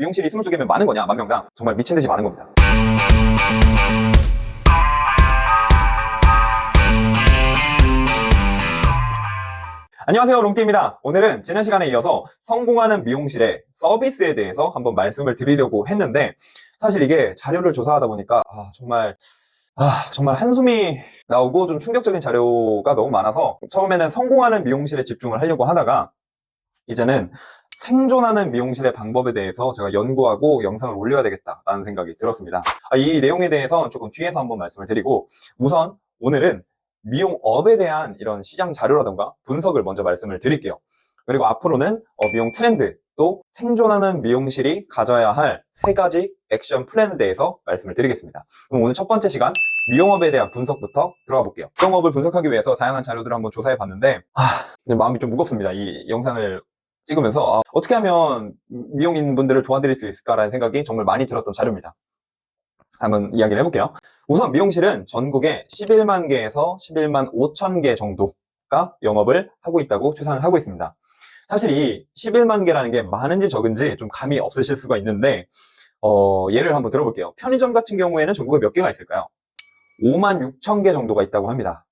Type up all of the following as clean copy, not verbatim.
미용실이 22개면 많은 거냐, 만 명당? 정말 미친 듯이 많은 겁니다. 안녕하세요, 롱띠입니다. 오늘은 지난 시간에 이어서 성공하는 미용실의 서비스에 대해서 한번 말씀을 드리려고 했는데, 사실 이게 자료를 조사하다 보니까 정말 한숨이 나오고 좀 충격적인 자료가 너무 많아서 처음에는 성공하는 미용실에 집중을 하려고 하다가 이제는 생존하는 미용실의 방법에 대해서 제가 연구하고 영상을 올려야 되겠다라는 생각이 들었습니다. 이 내용에 대해서 조금 뒤에서 한번 말씀을 드리고, 우선 오늘은 미용업에 대한 이런 시장 자료라던가 분석을 먼저 말씀을 드릴게요. 그리고 앞으로는 미용 트렌드, 또 생존하는 미용실이 가져야 할 3가지 액션 플랜에 대해서 말씀을 드리겠습니다. 그럼 오늘 첫 번째 시간, 미용업에 대한 분석부터 들어가 볼게요. 미용업을 분석하기 위해서 다양한 자료들을 한번 조사해 봤는데 마음이 좀 무겁습니다. 이 영상을 찍으면서 어떻게 하면 미용인분들을 도와드릴 수 있을까라는 생각이 정말 많이 들었던 자료입니다. 한번 이야기를 해볼게요. 우선 미용실은 전국에 11만 개에서 11만 5천 개 정도가 영업을 하고 있다고 추산을 하고 있습니다. 사실 이 11만 개라는 게 많은지 적은지 좀 감이 없으실 수가 있는데 예를 한번 들어볼게요. 편의점 같은 경우에는 전국에 몇 개가 있을까요? 5만 6천 개 정도가 있다고 합니다.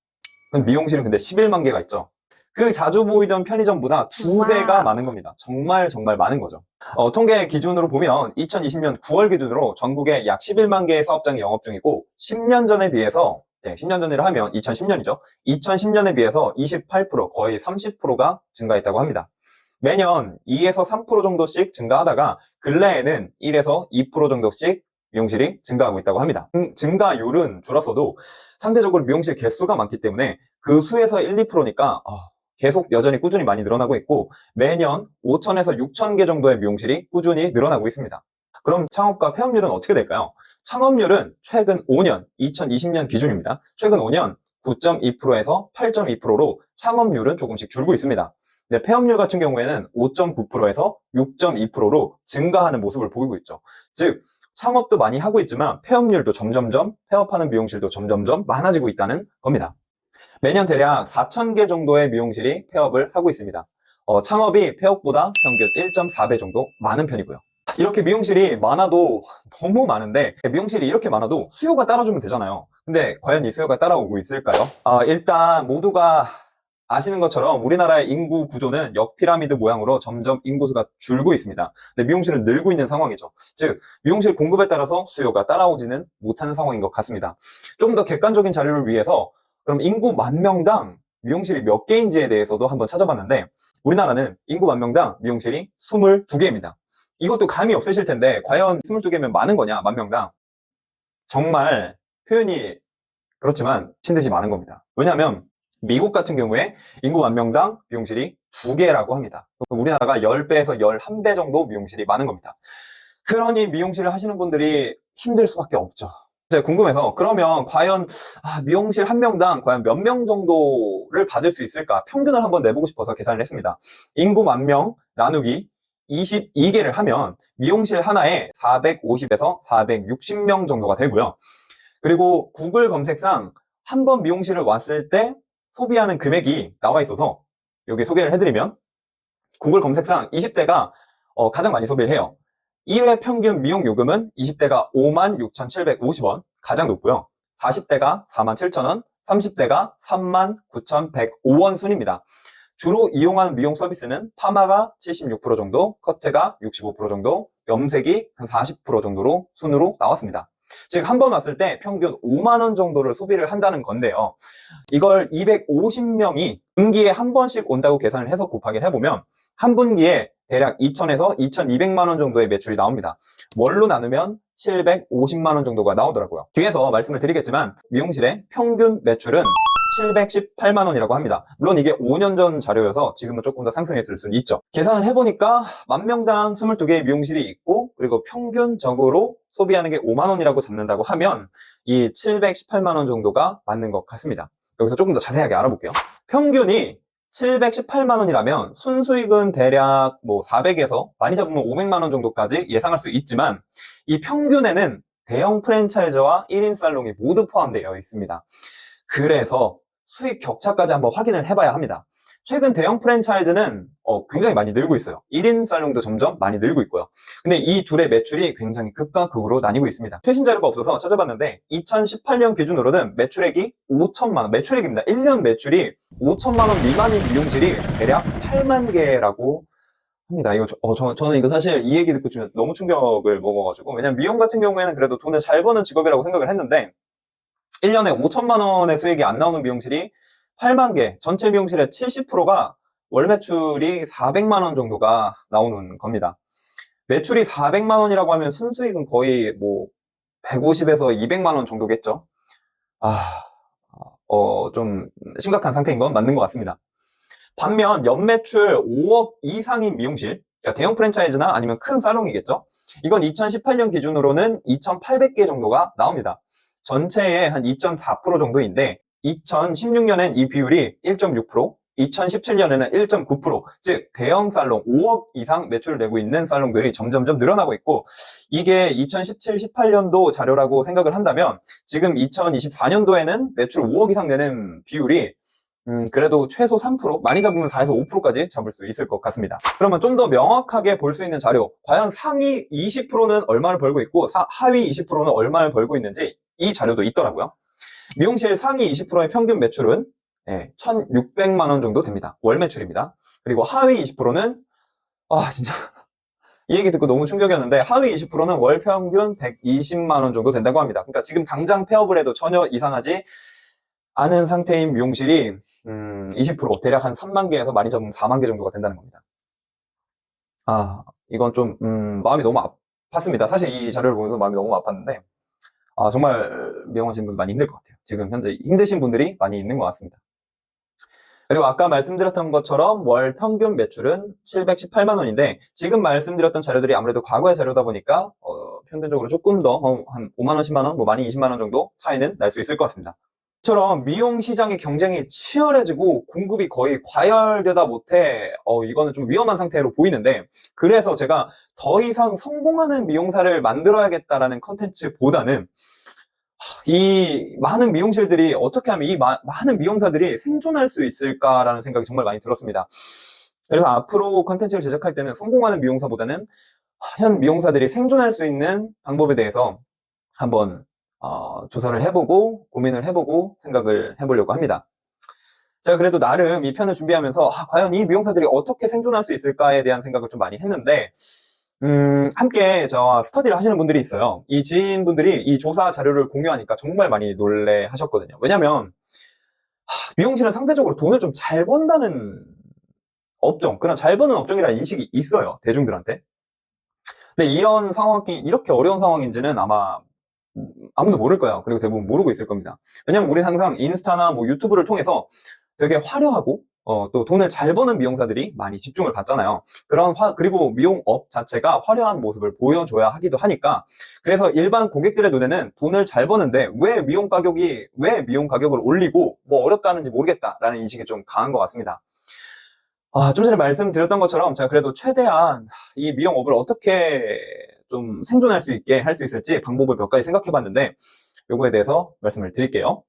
미용실은 근데 11만 개가 있죠. 그 자주 보이던 편의점보다 2배가 많은 겁니다. 정말 많은 거죠. 통계 기준으로 보면 2020년 9월 기준으로 전국에 약 11만 개의 사업장이 영업 중이고 10년 전에 비해서 10년 전이라 하면 2010년이죠. 2010년에 비해서 28%, 거의 30%가 증가했다고 합니다. 매년 2에서 3% 정도씩 증가하다가 근래에는 1에서 2% 정도씩 미용실이 증가하고 있다고 합니다. 증가율은 줄었어도 상대적으로 미용실 개수가 많기 때문에 그 수에서 1, 2%니까 계속 여전히 꾸준히 많이 늘어나고 있고 매년 5천에서 6천 개 정도의 미용실이 꾸준히 늘어나고 있습니다. 그럼 창업과 폐업률은 어떻게 될까요? 창업률은 최근 5년, 2020년 기준입니다. 최근 5년 9.2%에서 8.2%로 창업률은 조금씩 줄고 있습니다. 근데 폐업률 같은 경우에는 5.9%에서 6.2%로 증가하는 모습을 보이고 있죠. 즉 창업도 많이 하고 있지만 폐업률도 점점점, 폐업하는 미용실도 점점점 많아지고 있다는 겁니다. 매년 대략 4,000개 정도의 미용실이 폐업을 하고 있습니다. 창업이 폐업보다 평균 1.4배 정도 많은 편이고요. 이렇게 미용실이 많아도 너무 많은데 미용실이 이렇게 많아도 수요가 따라주면 되잖아요. 근데 과연 이 수요가 따라오고 있을까요? 일단 모두가 아시는 것처럼 우리나라의 인구 구조는 역피라미드 모양으로 점점 인구수가 줄고 있습니다. 근데 미용실은 늘고 있는 상황이죠. 즉 미용실 공급에 따라서 수요가 따라오지는 못하는 상황인 것 같습니다. 좀 더 객관적인 자료를 위해서 그럼 인구 10,000명당 미용실이 몇 개인지에 대해서도 한번 찾아봤는데 우리나라는 인구 10,000명당 미용실이 22개입니다. 이것도 감이 없으실 텐데 과연 22개면 많은 거냐, 10,000명당? 정말 표현이 그렇지만 미친 듯이 많은 겁니다. 왜냐하면 미국 같은 경우에 인구 10,000명당 미용실이 2개라고 합니다. 우리나라가 10배에서 11배 정도 미용실이 많은 겁니다. 그러니 미용실을 하시는 분들이 힘들 수밖에 없죠. 제가 궁금해서 그러면 과연 미용실 한 명당 과연 몇 명 정도를 받을 수 있을까 평균을 한번 내보고 싶어서 계산을 했습니다. 인구 10,000명 나누기 22개를 하면 미용실 하나에 450에서 460명 정도가 되고요. 그리고 구글 검색상 한 번 미용실을 왔을 때 소비하는 금액이 나와 있어서 여기 소개를 해드리면 구글 검색상 20대가 가장 많이 소비를 해요. 1회 평균 미용 요금은 20대가 56,750원 가장 높고요. 40대가 47,000원, 30대가 39,105원 순입니다. 주로 이용하는 미용 서비스는 파마가 76% 정도, 커트가 65% 정도, 염색이 한 40% 정도로 순으로 나왔습니다. 즉 한 번 왔을 때 평균 5만 원 정도를 소비를 한다는 건데요. 이걸 250명이 분기에 한 번씩 온다고 계산을 해서 곱하기 해보면 한 분기에 대략 2,000에서 2,200만 원 정도의 매출이 나옵니다. 월로 나누면 750만 원 정도가 나오더라고요. 뒤에서 말씀을 드리겠지만 미용실의 평균 매출은 718만 원이라고 합니다. 물론 이게 5년 전 자료여서 지금은 조금 더 상승했을 수는 있죠. 계산을 해보니까 10,000명당 22개의 미용실이 있고 그리고 평균적으로 소비하는 게 5만 원이라고 잡는다고 하면 이 718만 원 정도가 맞는 것 같습니다. 여기서 조금 더 자세하게 알아볼게요. 평균이 718만 원이라면 순수익은 대략 400에서 많이 잡으면 500만 원 정도까지 예상할 수 있지만 이 평균에는 대형 프랜차이즈와 1인 살롱이 모두 포함되어 있습니다. 그래서 수익 격차까지 한번 확인을 해봐야 합니다. 최근 대형 프랜차이즈는 굉장히 많이 늘고 있어요. 1인 살롱도 점점 많이 늘고 있고요. 근데 이 둘의 매출이 굉장히 극과 극으로 나뉘고 있습니다. 최신 자료가 없어서 찾아봤는데 2018년 기준으로는 매출액이 5천만 원, 매출액입니다. 1년 매출이 5천만 원 미만인 미용실이 대략 8만 개라고 합니다. 저는 이거 사실 이 얘기 듣고 좀 너무 충격을 먹어가지고, 왜냐면 미용 같은 경우에는 그래도 돈을 잘 버는 직업이라고 생각을 했는데 1년에 5천만 원의 수익이 안 나오는 미용실이 8만 개, 전체 미용실의 70%가 월 매출이 400만 원 정도가 나오는 겁니다. 매출이 400만 원이라고 하면 순수익은 거의 뭐 150에서 200만 원 정도겠죠. 좀 심각한 상태인 건 맞는 것 같습니다. 반면 연매출 5억 이상인 미용실, 그러니까 대형 프랜차이즈나 아니면 큰 살롱이겠죠. 이건 2018년 기준으로는 2,800개 정도가 나옵니다. 전체의 한 2.4% 정도인데 2016년엔 이 비율이 1.6%, 2017년에는 1.9%, 즉 대형 살롱 5억 이상 매출을 내고 있는 살롱들이 점점점 늘어나고 있고, 이게 2017, 18년도 자료라고 생각을 한다면 지금 2024년도에는 매출 5억 이상 내는 비율이 그래도 최소 3%, 많이 잡으면 4에서 5%까지 잡을 수 있을 것 같습니다. 그러면 좀 더 명확하게 볼 수 있는 자료, 과연 상위 20%는 얼마를 벌고 있고 하위 20%는 얼마를 벌고 있는지 이 자료도 있더라고요. 미용실 상위 20%의 평균 매출은 1,600만 원 정도 됩니다. 월 매출입니다. 그리고 하위 20%는 진짜 이 얘기 듣고 너무 충격이었는데, 하위 20%는 월 평균 120만 원 정도 된다고 합니다. 그러니까 지금 당장 폐업을 해도 전혀 이상하지 않은 상태인 미용실이 20% 대략 한 3만 개에서 많이 잡으면 4만 개 정도가 된다는 겁니다. 이건 좀 마음이 너무 아팠습니다. 사실 이 자료를 보면서 마음이 너무 아팠는데 정말 미용하시는 분 많이 힘들 것 같아요. 지금 현재 힘드신 분들이 많이 있는 것 같습니다. 그리고 아까 말씀드렸던 것처럼 월 평균 매출은 718만 원인데 지금 말씀드렸던 자료들이 아무래도 과거의 자료다 보니까 평균적으로 조금 더 한 5만 원, 10만 원, 뭐 많이 20만 원 정도 차이는 날 수 있을 것 같습니다. 처럼 미용 시장의 경쟁이 치열해지고 공급이 거의 과열되다 못해 이거는 좀 위험한 상태로 보이는데, 그래서 제가 더 이상 성공하는 미용사를 만들어야겠다라는 컨텐츠보다는 이 많은 미용실들이 어떻게 하면 이 많은 미용사들이 생존할 수 있을까라는 생각이 정말 많이 들었습니다. 그래서 앞으로 컨텐츠를 제작할 때는 성공하는 미용사보다는 현 미용사들이 생존할 수 있는 방법에 대해서 한번 조사를 해보고 고민을 해보고 생각을 해보려고 합니다. 제가 그래도 나름 이 편을 준비하면서 과연 이 미용사들이 어떻게 생존할 수 있을까에 대한 생각을 좀 많이 했는데, 함께 저와 스터디를 하시는 분들이 있어요. 이 지인분들이 이 조사 자료를 공유하니까 정말 많이 놀래 하셨거든요. 왜냐면 미용실은 상대적으로 돈을 좀 잘 번다는 업종, 그런 잘 버는 업종이라는 인식이 있어요, 대중들한테. 근데 이런 상황이 이렇게 어려운 상황인지는 아마 아무도 모를 거예요. 그리고 대부분 모르고 있을 겁니다. 왜냐면 우리는 항상 인스타나 뭐 유튜브를 통해서 되게 화려하고 또 돈을 잘 버는 미용사들이 많이 집중을 받잖아요. 그리고 미용업 자체가 화려한 모습을 보여줘야 하기도 하니까, 그래서 일반 고객들의 눈에는 돈을 잘 버는데 왜 미용 가격을 올리고 뭐 어렵다는지 모르겠다라는 인식이 좀 강한 것 같습니다. 좀 전에 말씀드렸던 것처럼 제가 그래도 최대한 이 미용업을 어떻게 좀 생존할 수 있게 할 수 있을지 방법을 몇 가지 생각해 봤는데 요거에 대해서 말씀을 드릴게요.